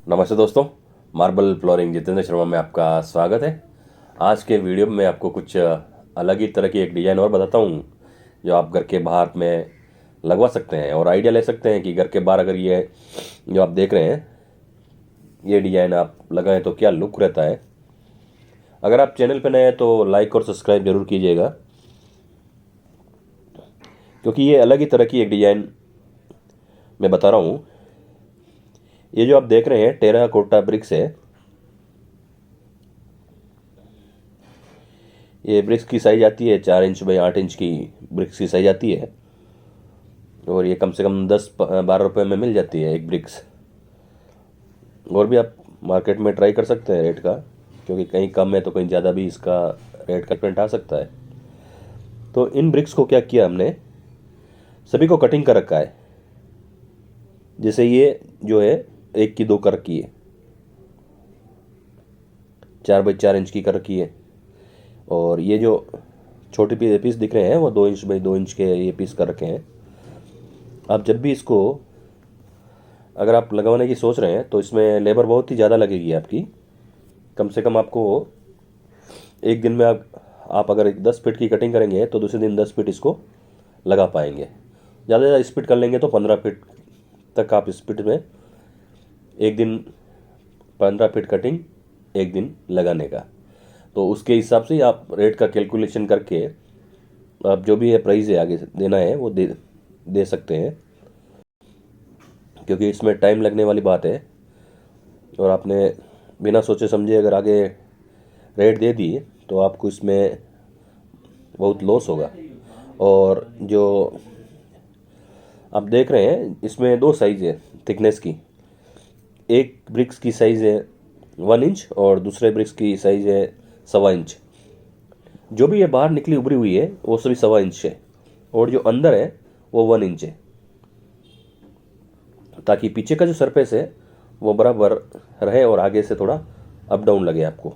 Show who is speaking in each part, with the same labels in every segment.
Speaker 1: नमस्ते दोस्तों, marble flooring Jitendra Sharma में आपका स्वागत है। आज के वीडियो में मैं आपको कुछ अलग ही तरह की एक डिज़ाइन और बताता हूँ जो आप घर के बाहर में लगवा सकते हैं और आइडिया ले सकते हैं कि घर के बाहर अगर ये जो आप देख रहे हैं ये डिज़ाइन आप लगाएं तो क्या लुक रहता है। अगर आप चैनल पर नए हैं तो लाइक और सब्सक्राइब जरूर कीजिएगा, क्योंकि ये अलग ही तरह की एक डिज़ाइन मैं बता रहा हूँ। ये जो आप देख रहे हैं टेराकोटा ब्रिक्स है। ये ब्रिक्स की साइज आती है 4 इंच बाई 8 इंच की ब्रिक्स की साइज आती है और ये कम से कम 10-12 रुपये में मिल जाती है एक ब्रिक्स। और भी आप मार्केट में ट्राई कर सकते हैं रेट का, क्योंकि कहीं कम है तो कहीं ज़्यादा भी इसका रेट का डिफरेंट आ सकता है। तो इन ब्रिक्स को क्या किया हमने, सभी को कटिंग कर रखा है। जैसे ये जो है 1 की 2 कर रखी है, 4 बाई 4 इंच की कर रखी है। और ये जो छोटे पीस दिख रहे हैं वो 2 इंच बाई 2 इंच के ये पीस कर रखे हैं। आप जब भी इसको अगर आप लगवाने की सोच रहे हैं तो इसमें लेबर बहुत ही ज़्यादा लगेगी आपकी। कम से कम आपको एक दिन में आप अगर 10 फीट की कटिंग करेंगे तो दूसरे दिन 10 फीट इसको लगा पाएंगे। ज़्यादा से ज़्यादा स्पीड कर लेंगे तो 15 फीट तक आप स्पीड में एक दिन 15 फीट कटिंग एक दिन लगाने का। तो उसके हिसाब से ही आप रेट का कैलकुलेशन करके आप जो भी है प्राइस है आगे देना है वो दे सकते हैं, क्योंकि इसमें टाइम लगने वाली बात है। और आपने बिना सोचे समझे अगर आगे रेट दे दी तो आपको इसमें बहुत लॉस होगा। और जो आप देख रहे हैं इसमें 2 साइज़ है थिकनेस की। एक ब्रिक्स की साइज़ है 1 इंच और दूसरे ब्रिक्स की साइज़ है 1.25 इंच। जो भी ये बाहर निकली उभरी हुई है वो सभी 1.25 इंच है और जो अंदर है वो 1 इंच है, ताकि पीछे का जो सरफेस है वो बराबर रहे और आगे से थोड़ा अप डाउन लगे आपको।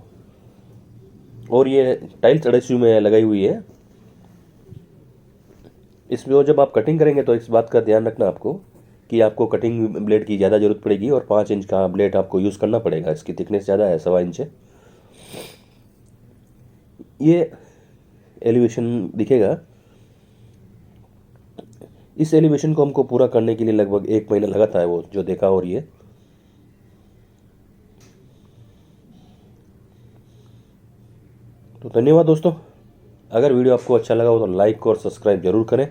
Speaker 1: और ये टाइल्स एडहेसिव में लगाई हुई है। इसमें जब आप कटिंग करेंगे तो इस बात का ध्यान रखना आपको कि आपको कटिंग ब्लेड की ज़्यादा ज़रूरत पड़ेगी और 5 इंच का ब्लेड आपको यूज़ करना पड़ेगा। इसकी थिकनेस ज़्यादा है, 1.25 इंच है। ये एलिवेशन दिखेगा। इस एलिवेशन को हमको पूरा करने के लिए लगभग 1 महीना लगा था, वो जो देखा। और ये तो धन्यवाद दोस्तों। अगर वीडियो आपको अच्छा लगा हो तो लाइक और सब्सक्राइब जरूर करें।